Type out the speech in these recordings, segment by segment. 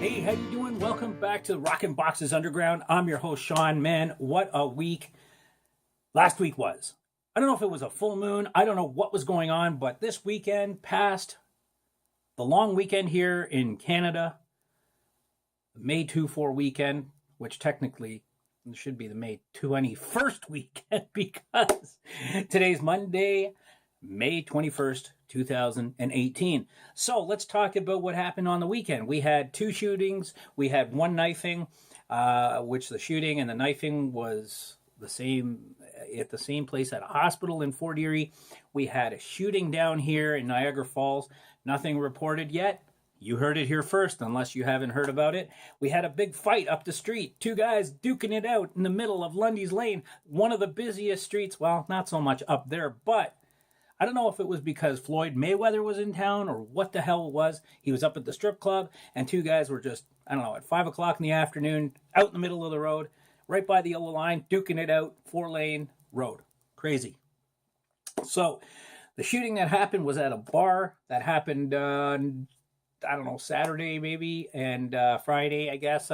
Hey, how you doing? Welcome back to ROCKINBOXES Underground. I'm your host, Sean. Man, what a week last week was. I don't know if it was a full moon. I don't know what was going on, but this weekend passed the long weekend here in Canada, May 2-4 weekend, which technically should be the May 21st weekend because today's Monday, May 21st, 2018. So let's talk about what happened on the weekend. We had two shootings. We had one knifing, which the shooting and the knifing was the same at the same place at a hospital in Fort Erie. We had a shooting down here in Niagara Falls. Nothing reported yet. You heard it here first, unless you haven't heard about it. We had a big fight up the street. Two guys duking it out in the middle of Lundy's Lane, one of the busiest streets. Well, not so much up there, but I don't know if it was because Floyd Mayweather was in town or what the hell it was. He was up at the strip club, and two guys were just, I don't know, at 5 o'clock in the afternoon, out in the middle of the road, right by the yellow line, duking it out, 4-lane road. Crazy. So the shooting that happened was at a bar that happened, I don't know, Saturday maybe, and Friday, I guess.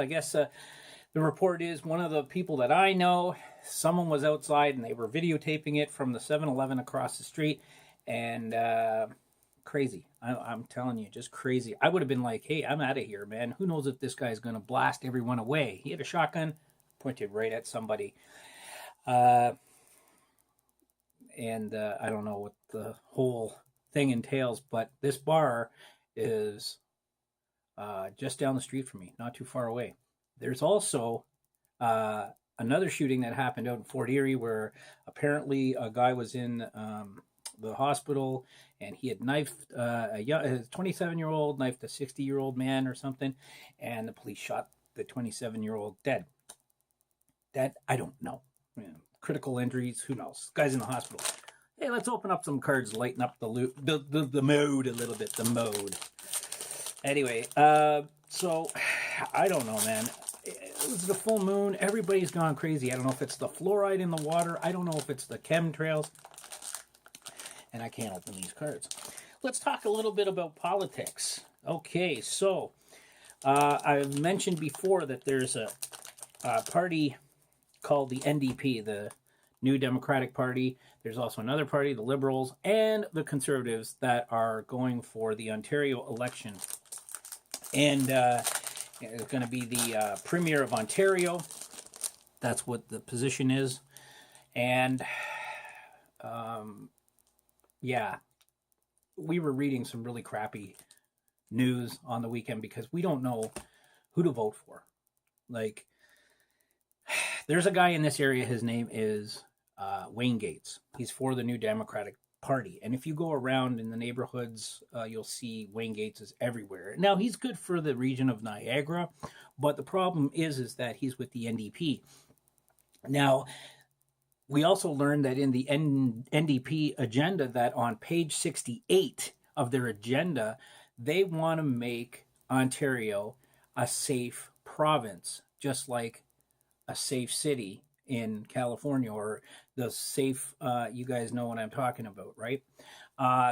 The report is one of the people that I know, someone was outside and they were videotaping it from the 7-Eleven across the street, and crazy. I'm telling you, just crazy. I would have been like, hey, I'm out of here, man. Who knows if this guy's going to blast everyone away. He had a shotgun pointed right at somebody. And I don't know what the whole thing entails, but this bar is just down the street from me, not too far away. There's also another shooting that happened out in Fort Erie where apparently a guy was in the hospital and he had knifed a 27-year-old, knifed a 60-year-old man or something, and the police shot the 27-year-old dead. That, I don't know. Critical injuries, who knows? Guy's in the hospital. Hey, let's open up some cards, lighten up the mood a little bit, the mode. Anyway, so I don't know, man. It was the full moon. Everybody's gone crazy. I don't know if it's the fluoride in the water. I don't know if it's the chemtrails. And I can't open these cards. Let's talk a little bit about politics. Okay, so I've mentioned before that there's a party called the NDP, the New Democratic Party. There's also another party, the Liberals, and the Conservatives that are going for the Ontario election. And it's going to be the Premier of Ontario. That's what the position is. And, yeah, we were reading some really crappy news on the weekend because we don't know who to vote for. Like, there's a guy in this area, his name is Wayne Gates. He's for the New Democratic Party. And if you go around in the neighborhoods, you'll see Wayne Gates is everywhere. Now, he's good for the region of Niagara, but the problem is that he's with the NDP. Now, we also learned that in the NDP agenda, that on page 68 of their agenda, they want to make Ontario a safe province, just like a safe city in California, or the safe, you guys know what I'm talking about, right?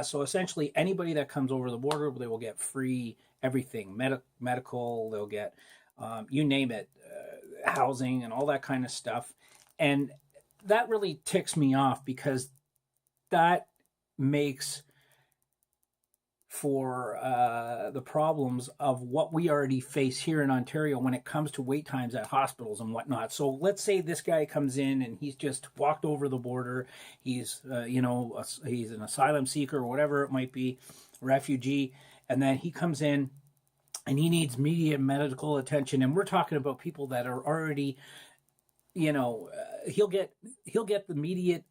So essentially anybody that comes over the border, they will get free everything, medical, they'll get, you name it, housing and all that kind of stuff. And that really ticks me off because that makes for the problems of what we already face here in Ontario when it comes to wait times at hospitals and whatnot. So let's say this guy comes in and he's just walked over the border. He's, he's an asylum seeker or whatever it might be, refugee. And then he comes in and he needs immediate medical attention. And we're talking about people that are already, he'll get the immediate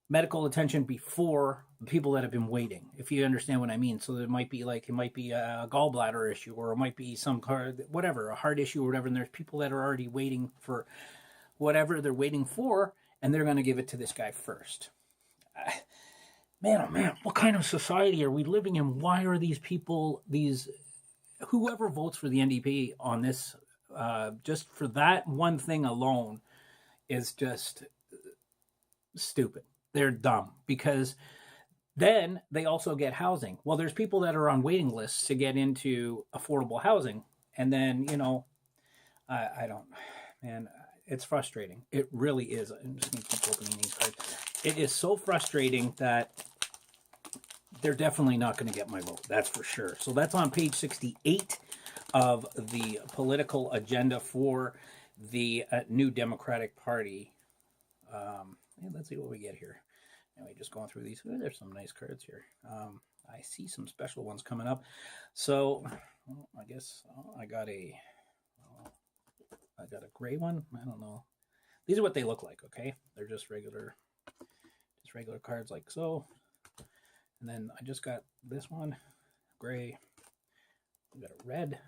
medical attention before people that have been waiting, if you understand what I mean. So it might be a gallbladder issue, or it might be some a heart issue or whatever. And there's people that are already waiting for whatever they're waiting for, and they're going to give it to this guy first. Man, oh man, what kind of society are we living in? Why are these people, whoever votes for the NDP on this, just for that one thing alone, is just stupid. They're dumb, because then they also get housing. Well, there's people that are on waiting lists to get into affordable housing, And then, I don't, man, it's frustrating. It really is. I'm just going to keep opening these cards. It is so frustrating that they're definitely not going to get my vote. That's for sure. So that's on page 68 of the political agenda for the new Democratic Party. Let's see what we get here. Anyway, just going through these. Oh, there's some nice cards here. I see some special ones coming up. So I guess I got a gray one. I don't know. These are what they look like. Okay, they're just regular cards like so. And then I just got this one, gray. We got a red.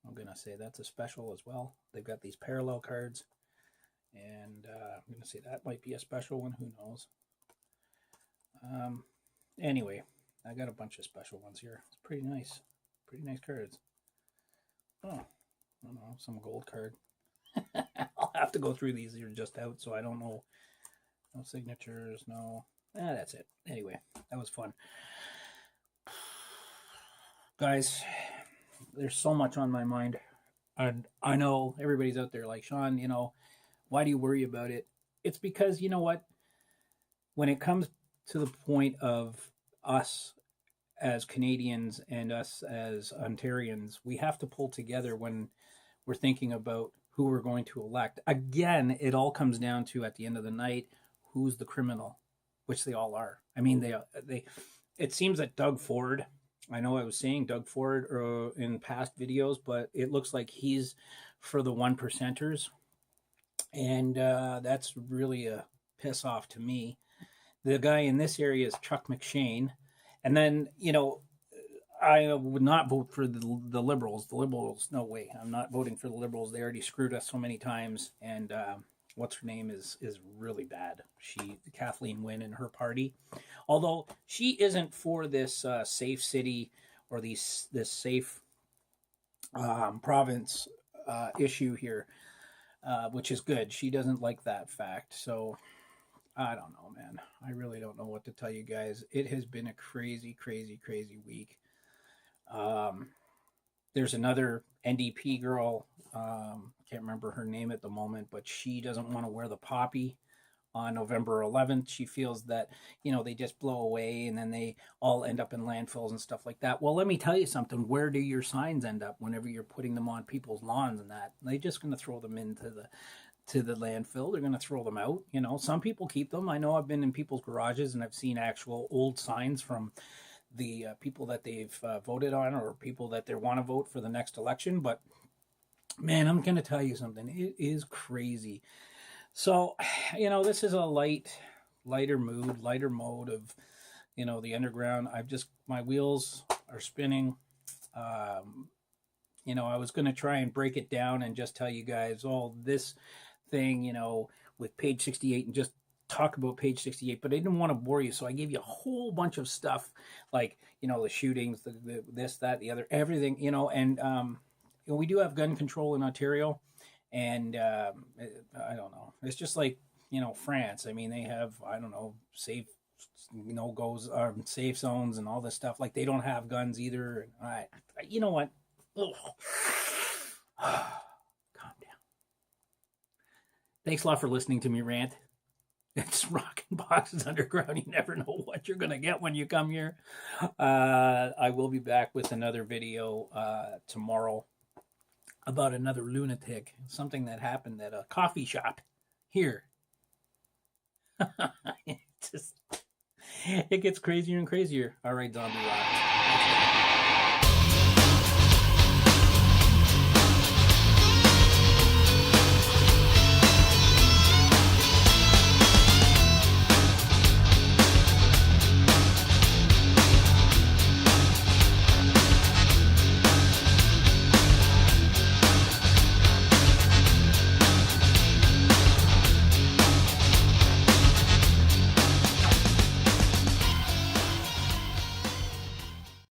I'm gonna say that's a special as well. They've got these parallel cards, and I'm gonna say that might be a special one. Who knows? Anyway, I got a bunch of special ones here. It's pretty nice cards. Oh, I don't know, some gold card. I'll have to go through these. They're just out, so I don't know. No signatures, no. That's it. Anyway, that was fun. Guys, there's so much on my mind. And I know everybody's out there like, Sean, why do you worry about it? It's because, you know what? When it comes to the point of us as Canadians and us as Ontarians, we have to pull together when we're thinking about who we're going to elect. Again, it all comes down to, at the end of the night, who's the criminal, which they all are. I mean, it seems that Doug Ford, I know I was saying Doug Ford in past videos, but it looks like he's for the 1%ers. And that's really a piss off to me. The guy in this area is Chuck McShane. And then, I would not vote for the Liberals. The Liberals, no way. I'm not voting for the Liberals. They already screwed us so many times. And what's her name is really bad. Kathleen Wynne and her party. Although she isn't for this safe city or this safe province issue here, which is good. She doesn't like that fact. So I don't know, man. I really don't know what to tell you guys. It has been a crazy, crazy, crazy week. There's another NDP girl. Can't remember her name at the moment, but she doesn't want to wear the poppy on November 11th. She feels that, they just blow away and then they all end up in landfills and stuff like that. Well, let me tell you something. Where do your signs end up whenever you're putting them on people's lawns and that? They're just going to throw them into the landfill. They're going to throw them out. Some people keep them. I know I've been in people's garages and I've seen actual old signs from the people that they've voted on or people that they want to vote for the next election. But man, I'm going to tell you something. It is crazy. So, this is a lighter mode of, the underground. My wheels are spinning. I was going to try and break it down and just tell you guys all this thing, with page 68 and just talk about page 68, but I didn't want to bore you. So I gave you a whole bunch of stuff like, the shootings, the this, that, the other, everything, and, we do have gun control in Ontario. And I don't know. It's just like, France. I mean, they have, I don't know, safe, safe zones and all this stuff. Like, they don't have guns either. You know what? Ugh. Calm down. Thanks a lot for listening to me rant. It's Rockin' Boxes Underground. You never know what you're going to get when you come here. I will be back with another video tomorrow about another lunatic, something that happened at a coffee shop here. It gets crazier and crazier. All right, Zombie Rock.